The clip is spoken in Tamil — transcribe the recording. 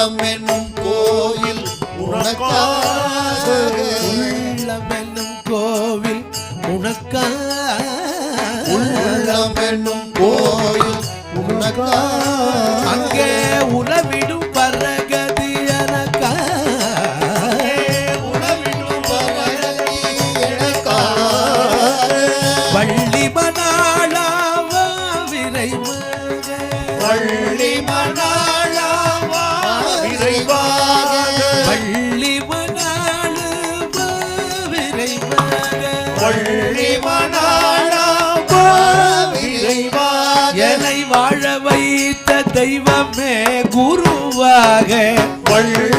உள்ளம் என்னும் கோயில் உனக்காக உள்ளம் என்னும் கோவில் உனக்காக உள்ளம் என்னும் கோயில் உனக்காக அங்கே உலவிடும் பரகதி உலவிடும் பரகதி எனக்காக வள்ளி மணாளாவா விரைவாக வள்ளி மணாளாவா விரைவாக வள்ளி மணாளாவா விரைவாக வள்ளி மணாளாவா விரைவாக என்னை வாழ வைத்த தெய்வமே குருவாக வள்ளி